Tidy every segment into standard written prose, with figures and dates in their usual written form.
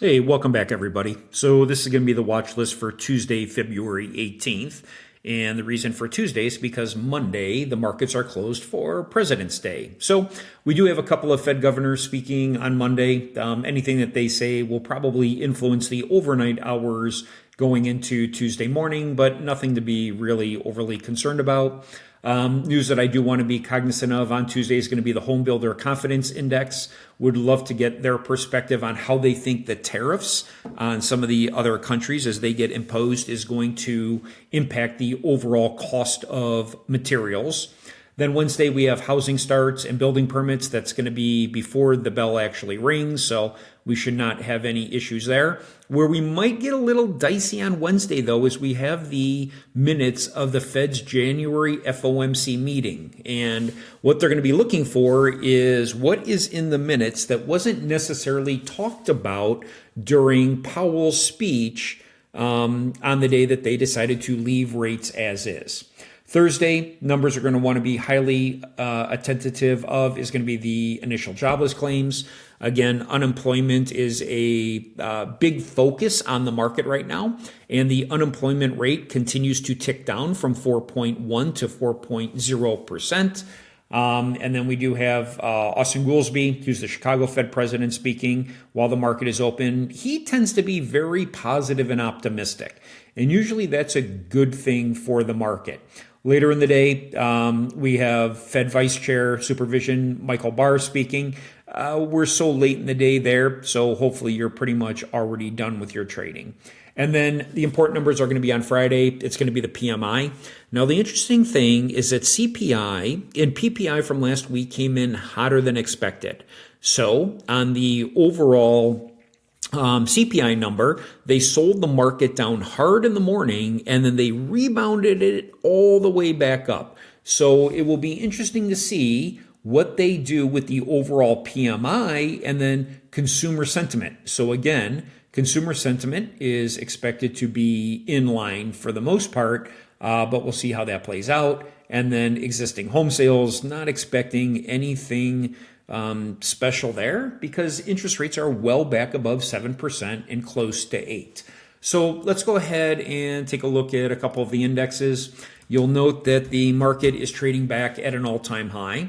Hey, welcome back, everybody. So this is going to be the watch list for Tuesday, February 18th. And the reason for Tuesday is because Monday, the markets are closed for President's Day. So we do have a couple of Fed governors speaking on Monday. Anything that they say will probably influence the overnight hours going into Tuesday morning, but nothing to be really overly concerned about. News that I do want to be cognizant of on Tuesday is going to be the Home Builder Confidence Index. Would love to get their perspective on how they think the tariffs on some of the other countries as they get imposed is going to impact the overall cost of materials. Then Wednesday, we have housing starts and building permits. That's going to be before the bell actually rings, so we should not have any issues there. Where we might get a little dicey on Wednesday, though, is we have the minutes of the Fed's January FOMC meeting. And what they're going to be looking for is what is in the minutes that wasn't necessarily talked about during Powell's speech on the day that they decided to leave rates as is. Thursday, numbers are going to want to be highly attentive of is going to be the initial jobless claims. Again, unemployment is a big focus on the market right now, and the unemployment rate continues to tick down from 4.1 to 4.0%. And then we do have Austin Goolsbee, who's the Chicago Fed president, speaking while the market is open. He tends to be very positive and optimistic, and usually that's a good thing for the market. Later in the day, we have Fed Vice Chair Supervision Michael Barr speaking. We're so late in the day there, so hopefully you're pretty much already done with your trading. And then the important numbers are going to be on Friday. It's going to be the PMI. Now, the interesting thing is that CPI and PPI from last week came in hotter than expected. So on the overall CPI number, they sold the market down hard in the morning, and then they rebounded it all the way back up. So it will be interesting to see what they do with the overall PMI and then consumer sentiment. So again, consumer sentiment is expected to be in line for the most part, but we'll see how that plays out. And then existing home sales, not expecting anything special there because interest rates are well back above 7% and close to 8%. So let's go ahead and take a look at a couple of the indexes. You'll note that the market is trading back at an all-time high.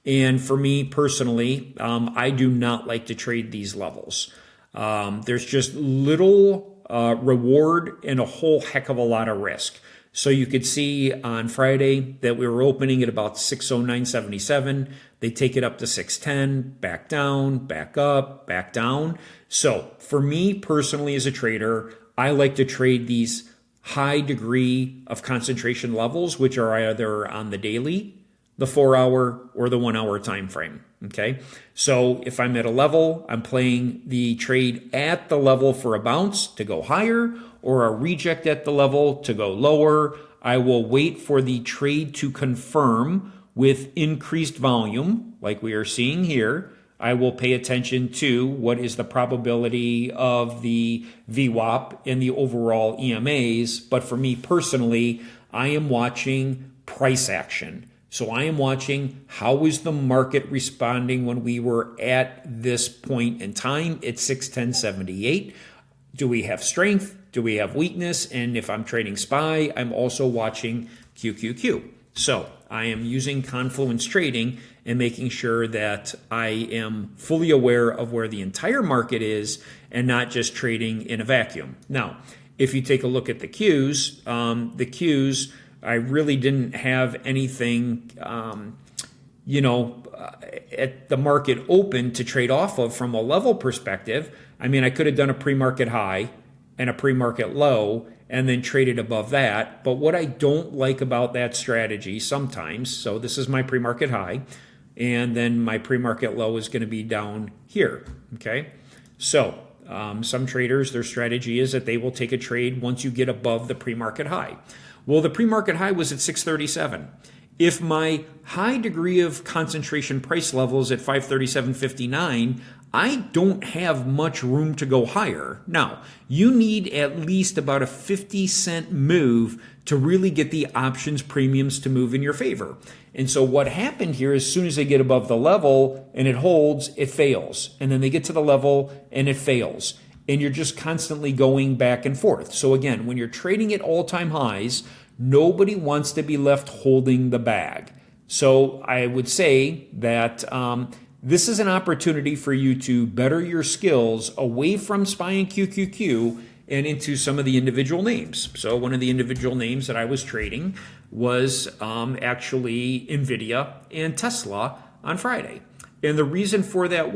And for me personally, I do not like to trade these levels. There's just little reward and a whole heck of a lot of risk. So you could see on Friday that we were opening at about 609.77. They take it up to 610, back down, back up, back down. So for me personally as a trader, I like to trade these high degree of concentration levels, which are either on the daily, the 4-hour, or the 1-hour time frame. Okay, so if I'm at a level, I'm playing the trade at the level for a bounce to go higher or a reject at the level to go lower. I will wait for the trade to confirm with increased volume like we are seeing here. I will pay attention to what is the probability of the VWAP and the overall EMAs. But for me personally, I am watching price action. So I am watching how is the market responding when we were at this point in time at 610.78. Do we have strength? Do we have weakness? And if I'm trading SPY, I'm also watching QQQ. So I am using Confluence Trading and making sure that I am fully aware of where the entire market is and not just trading in a vacuum. Now, if you take a look at the Qs, I really didn't have anything, at the market open to trade off of from a level perspective. I mean, I could have done a pre-market high and a pre-market low and then traded above that. But what I don't like about that strategy sometimes, so this is my pre-market high, and then my pre-market low is going to be down here, okay? So some traders, their strategy is that they will take a trade once you get above the pre-market high. Well, the pre-market high was at 637. If my high degree of concentration price level is at 537.59, I don't have much room to go higher. Now, you need at least about a 50-cent move to really get the options premiums to move in your favor. And so what happened here, as soon as they get above the level and it holds, it fails. And then they get to the level and it fails. and you're just constantly going back and forth. So again, when you're trading at all-time highs, nobody wants to be left holding the bag. So I would say that this is an opportunity for you to better your skills away from SPY and QQQ and into some of the individual names. So one of the individual names that I was trading was actually NVIDIA and Tesla on Friday. And the reason for that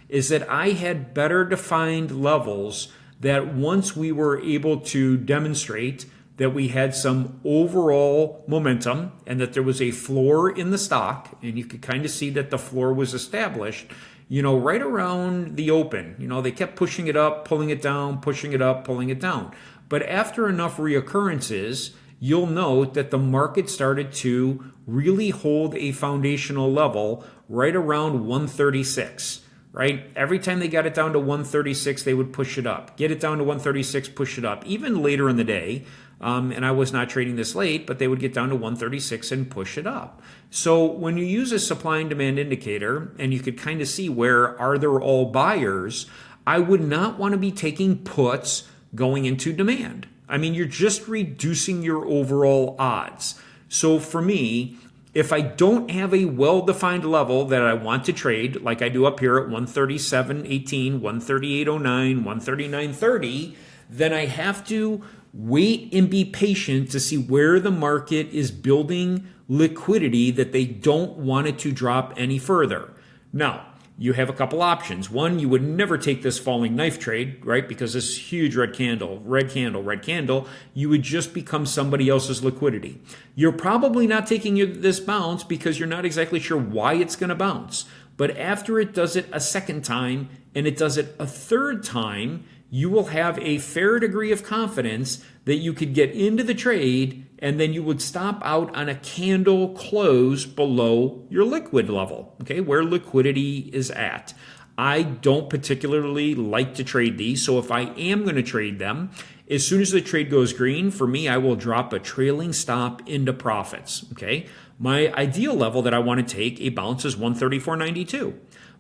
is that I had better defined levels that once we were able to demonstrate that we had some overall momentum and that there was a floor in the stock, and you could kind of see that the floor was established, right around the open. They kept pushing it up, pulling it down, pushing it up, pulling it down. But after enough reoccurrences, you'll note that the market started to really hold a foundational level right around 136. Right? Every time they got it down to 136, they would push it up. Get it down to 136, push it up. Even later in the day, and I was not trading this late, but they would get down to 136 and push it up. So when you use a supply and demand indicator, and you could kind of see where are there all buyers, I would not want to be taking puts going into demand. I mean, you're just reducing your overall odds. So for me, if I don't have a well-defined level that I want to trade, like I do up here at 137.18, 138.09, 139.30, then I have to wait and be patient to see where the market is building liquidity that they don't want it to drop any further. Now, you have a couple options. One, you would never take this falling knife trade, right? Because this huge red candle, red candle, red candle, you would just become somebody else's liquidity. You're probably not taking this bounce because you're not exactly sure why it's going to bounce. But after it does it a second time and it does it a third time, you will have a fair degree of confidence that you could get into the trade and then you would stop out on a candle close below your liquid level, okay, where liquidity is at. I don't particularly like to trade these, so if I am going to trade them, as soon as the trade goes green, for me, I will drop a trailing stop into profits, okay? My ideal level that I want to take a bounce is 134.92.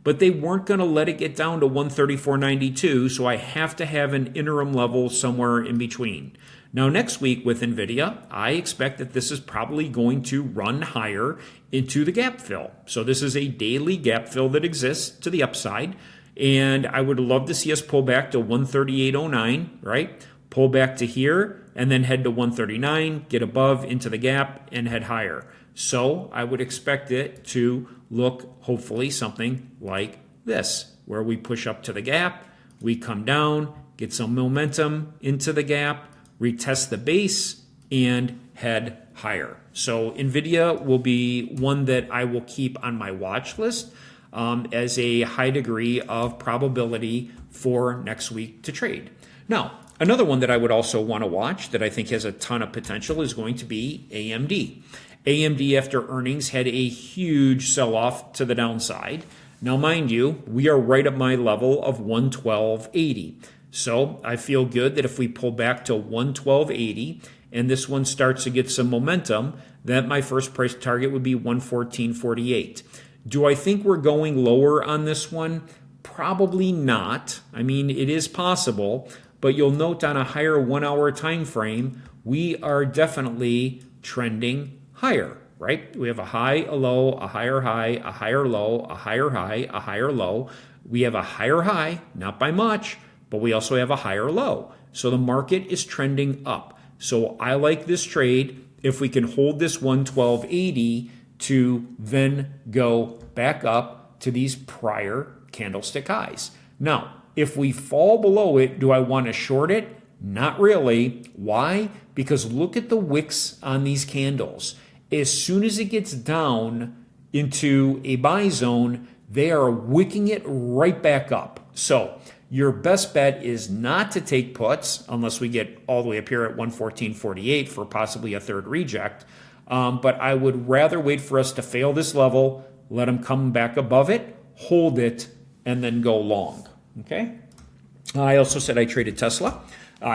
But they weren't going to let it get down to 134.92, so I have to have an interim level somewhere in between. Now, next week with NVIDIA, I expect that this is probably going to run higher into the gap fill. So this is a daily gap fill that exists to the upside, and I would love to see us pull back to 138.09, right? Pull back to here, and then head to 139, get above into the gap, and head higher. So I would expect it to look hopefully something like this, where we push up to the gap, we come down, get some momentum into the gap, retest the base, and head higher. So NVIDIA will be one that I will keep on my watch list as a high degree of probability for next week to trade. Now, another one that I would also want to watch that I think has a ton of potential is going to be AMD. AMD after earnings had a huge sell-off to the downside. Now, mind you, we are right at my level of 112.80. So I feel good that if we pull back to 112.80 and this one starts to get some momentum, that my first price target would be 114.48. Do I think we're going lower on this one? Probably not. I mean, it is possible, but you'll note on a higher 1 hour time frame, we are definitely trending higher, right? We have a high, a low, a higher low, a higher high, a higher low. We have a higher high, not by much, but we also have a higher low. So the market is trending up. So I like this trade if we can hold this 112.80 to then go back up to these prior candlestick highs. Now, if we fall below it, do I want to short it? Not really. Why? Because look at the wicks on these candles. As soon as it gets down into a buy zone, they are wicking it right back up. So your best bet is not to take puts unless we get all the way up here at 114.48 for possibly a third reject. But I would rather wait for us to fail this level, let them come back above it, hold it, and then go long. Okay. I also said I traded Tesla.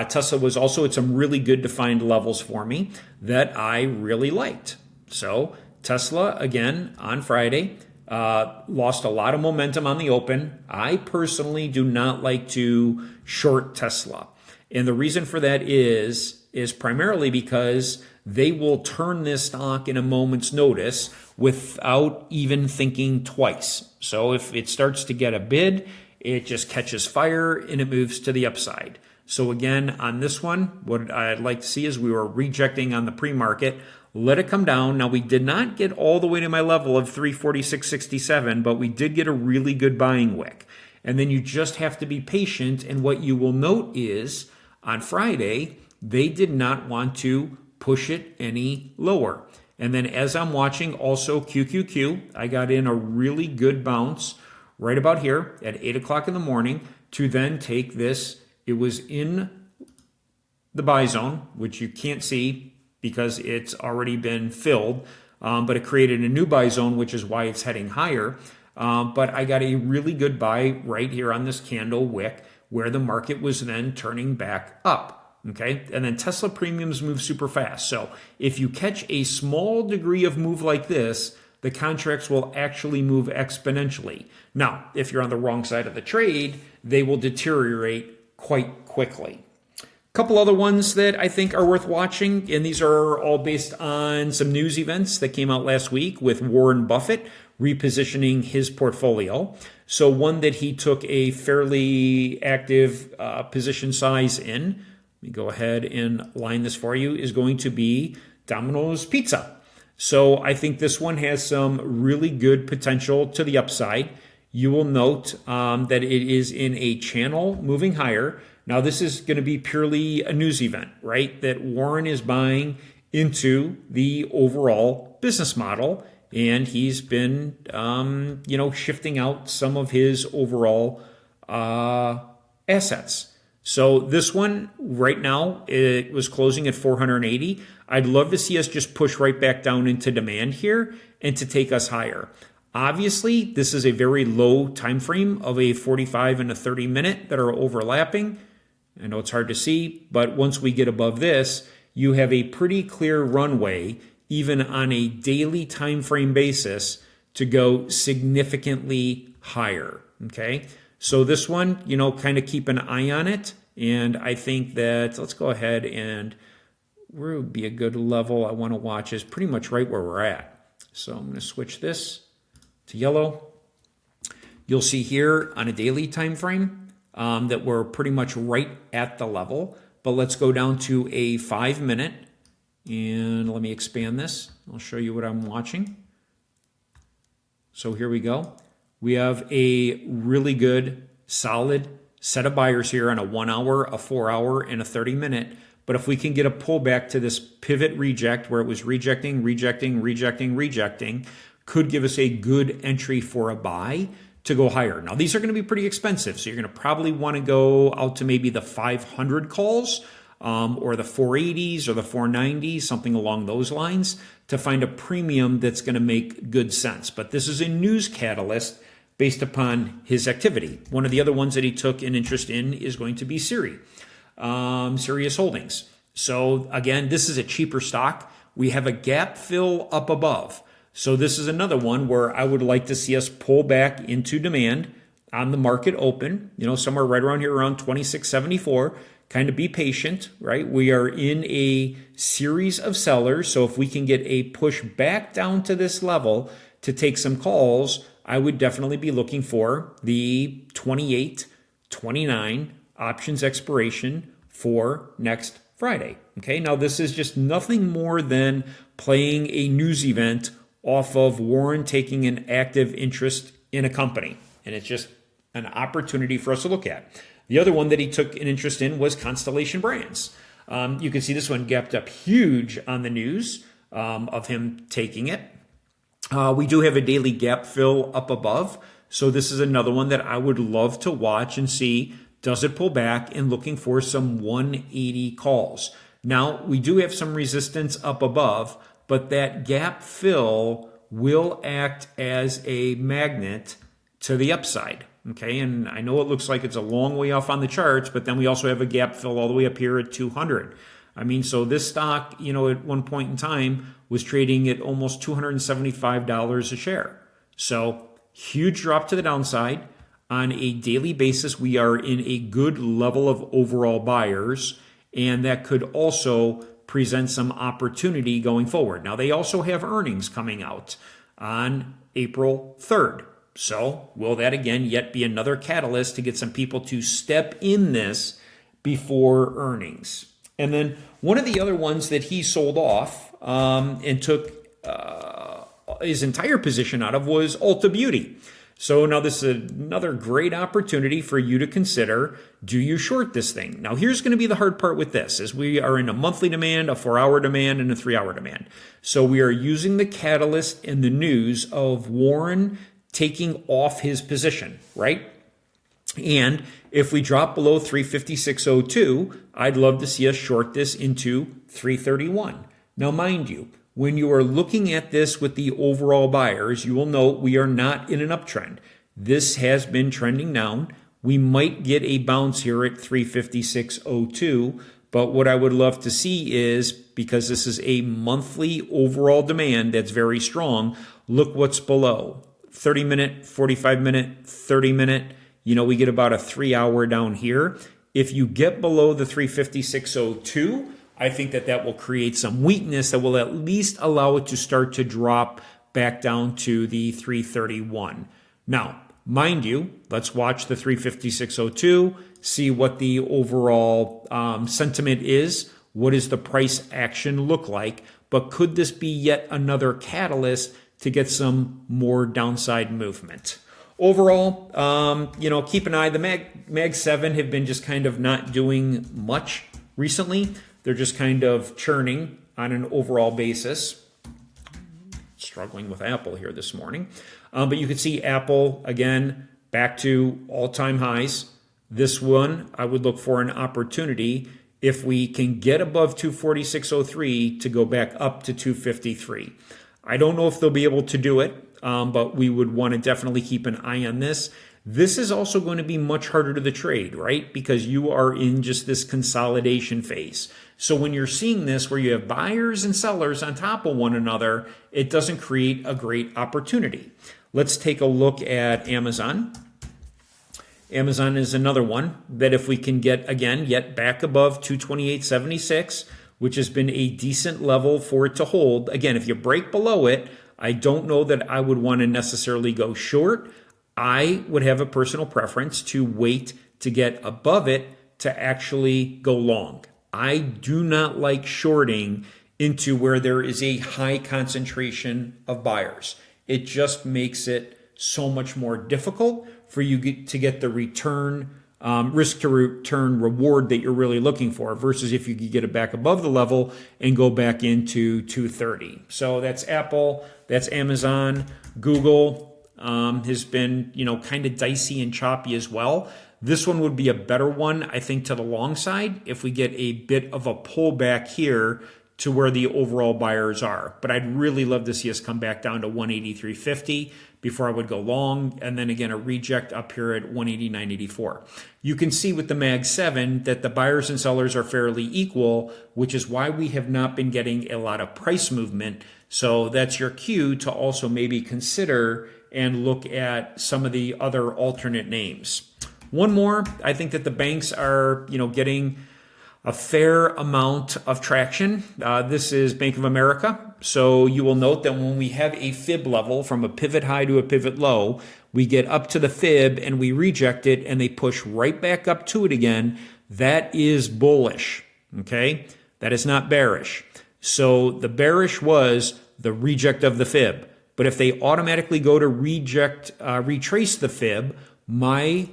Tesla was also at some really good defined levels for me that I really liked. So Tesla, again, on Friday, lost a lot of momentum on the open. I personally do not like to short Tesla. And the reason for that is primarily because they will turn this stock in a moment's notice without even thinking twice. So if it starts to get a bid, it just catches fire and it moves to the upside. So again, on this one, what I'd like to see is we were rejecting on the pre-market. Let it come down. Now, we did not get all the way to my level of 346.67, but we did get a really good buying wick. And then you just have to be patient. And what you will note is on Friday, they did not want to push it any lower. And then as I'm watching also QQQ, I got in a really good bounce right about here at 8 o'clock in the morning to then take this. It was in the buy zone, which you can't see because it's already been filled, but it created a new buy zone, which is why it's heading higher. But I got a really good buy right here on this candle wick where the market was then turning back up. Okay, and then Tesla premiums move super fast. So if you catch a small degree of move like this, the contracts will actually move exponentially. Now, if you're on the wrong side of the trade, they will deteriorate quite quickly. A couple other ones that I think are worth watching, and these are all based on some news events that came out last week with Warren Buffett repositioning his portfolio. So one that he took a fairly active position size in, let me go ahead and line this for you, is going to be Domino's Pizza. So I think this one has some really good potential to the upside. You will note that it is in a channel moving higher. Now, this is going to be purely a news event, right? That Warren is buying into the overall business model, and he's been, shifting out some of his overall assets. So this one right now, it was closing at 480. I'd love to see us just push right back down into demand here and to take us higher. Obviously, this is a very low time frame of a 45 and a 30 minute that are overlapping. I know it's hard to see, but once we get above this, you have a pretty clear runway, even on a daily time frame basis, to go significantly higher. Okay. So this one, kind of keep an eye on it. And I think that, let's go ahead and where would be a good level I want to watch is pretty much right where we're at. So I'm going to switch this to yellow. You'll see here on a daily time frame that we're pretty much right at the level. But let's go down to a 5 minute. And let me expand this. I'll show you what I'm watching. So here we go. We have a really good, solid set of buyers here on a 1 hour, a 4 hour, and a 30 minute. But if we can get a pullback to this pivot reject where it was rejecting, could give us a good entry for a buy to go higher. Now, these are going to be pretty expensive. So you're going to probably want to go out to maybe the 500 calls or the 480s or the 490s, something along those lines, to find a premium that's going to make good sense. But this is a news catalyst based upon his activity. One of the other ones that he took an interest in is going to be Sirius Holdings. So again, this is a cheaper stock. We have a gap fill up above. So this is another one where I would like to see us pull back into demand on the market open, somewhere right around here around 26.74. Kind of be patient, right? We are in a series of sellers. So if we can get a push back down to this level to take some calls, I would definitely be looking for the 28-29 options expiration for next Friday. Okay, now this is just nothing more than playing a news event off of Warren taking an active interest in a company. And it's just an opportunity for us to look at. The other one that he took an interest in was Constellation Brands. You can see this one gapped up huge on the news of him taking it. We do have a daily gap fill up above. So this is another one that I would love to watch and see, does it pull back, and looking for some 180 calls. Now, we do have some resistance up above, but that gap fill will act as a magnet to the upside. Okay, and I know it looks like it's a long way off on the charts, but then we also have a gap fill all the way up here at 200. I mean, so this stock, at one point in time was trading at almost $275 a share. So huge drop to the downside. On a daily basis, we are in a good level of overall buyers, and that could also present some opportunity going forward. Now, they also have earnings coming out on April 3rd. So will that again yet be another catalyst to get some people to step in this before earnings? And then one of the other ones that he sold off and took his entire position out of was Ulta Beauty. So now this is another great opportunity for you to consider, do you short this thing? Now here's going to be the hard part with this, is we are in a monthly demand, a 4-hour demand, and a 3-hour demand. So we are using the catalyst in the news of Warren taking off his position, right? And if we drop below 356.02, I'd love to see us short this into 331. Now mind you, when you are looking at this with the overall buyers, you will note we are not in an uptrend. This has been trending down. We might get a bounce here at 356.02, but what I would love to see is, because this is a monthly overall demand that's very strong, look what's below. 30-minute, 45-minute, 30-minute, we get about a 3-hour down here. If you get below the 356.02, I think that will create some weakness that will at least allow it to start to drop back down to the 331. Now, mind you, let's watch the 356.02, see what the overall sentiment is. What does the price action look like? But could this be yet another catalyst to get some more downside movement? Overall, keep an eye. The Mag 7 have been just kind of not doing much recently. They're just kind of churning on an overall basis. Struggling with Apple here this morning. But you can see Apple, again, back to all-time highs. This one, I would look for an opportunity if we can get above 246.03 to go back up to 253. I don't know if they'll be able to do it, but we would want to definitely keep an eye on this. This is also going to be much harder to trade, right? Because you are in just this consolidation phase. So when you're seeing this where you have buyers and sellers on top of one another, it doesn't create a great opportunity. Let's take a look at Amazon. Amazon is another one that if we can get, again, yet back above 228.76, which has been a decent level for it to hold. Again, if you break below it, I don't know that I would want to necessarily go short. I would have a personal preference to wait to get above it to actually go long. I do not like shorting into where there is a high concentration of buyers. It just makes it so much more difficult for you to get the return, risk to return reward that you're really looking for, versus if you could get it back above the level and go back into 230. So that's Apple, that's Amazon. Google has been, kind of dicey and choppy as well. This one would be a better one, I think, to the long side if we get a bit of a pullback here to where the overall buyers are. But I'd really love to see us come back down to 183.50 before I would go long, and then again a reject up here at 189.84. You can see with the Mag 7 that the buyers and sellers are fairly equal, which is why we have not been getting a lot of price movement. So that's your cue to also maybe consider and look at some of the other alternate names. One more, I think that the banks are, getting a fair amount of traction. This is Bank of America. So you will note that when we have a fib level from a pivot high to a pivot low, we get up to the fib and we reject it and they push right back up to it again. That is bullish, okay? That is not bearish. So the bearish was the reject of the fib. But if they automatically go to retrace the fib, my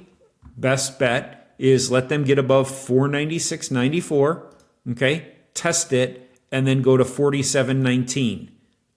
best bet is let them get above 496.94, okay? Test it, and then go to 47.19.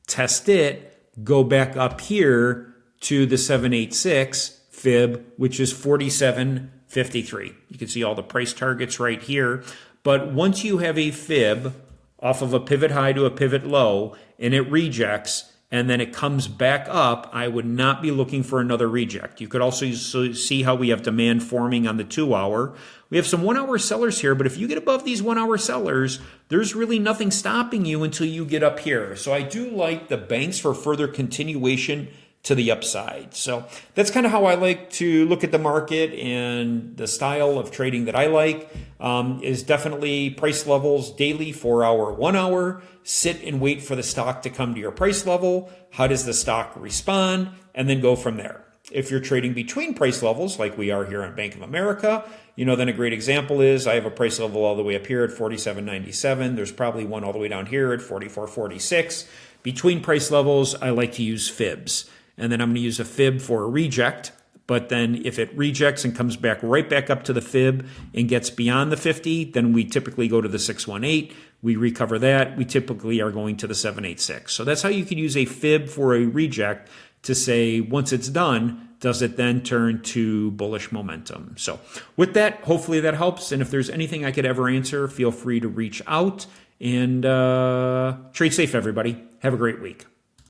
Test it, go back up here to the 786 fib, which is 47.53. You can see all the price targets right here. But once you have a fib off of a pivot high to a pivot low, and it rejects, and then it comes back up, I would not be looking for another reject. You could also see how we have demand forming on the 2-hour. We have some 1-hour sellers here, but if you get above these 1-hour sellers, there's really nothing stopping you until you get up here. So I do like the banks for further continuation to the upside. So that's kind of how I like to look at the market, and the style of trading that I like is definitely price levels daily, 4 hour, 1 hour. Sit and wait for the stock to come to your price level. How does the stock respond? And then go from there. If you're trading between price levels, like we are here on Bank of America, then a great example is I have a price level all the way up here at 47.97. There's probably one all the way down here at 44.46. Between price levels, I like to use fibs. And then I'm going to use a fib for a reject. But then if it rejects and comes back right back up to the fib and gets beyond the 50, then we typically go to the 618. We recover that. We typically are going to the 786. So that's how you could use a fib for a reject to say, once it's done, does it then turn to bullish momentum? So with that, hopefully that helps. And if there's anything I could ever answer, feel free to reach out, and trade safe, everybody. Have a great week.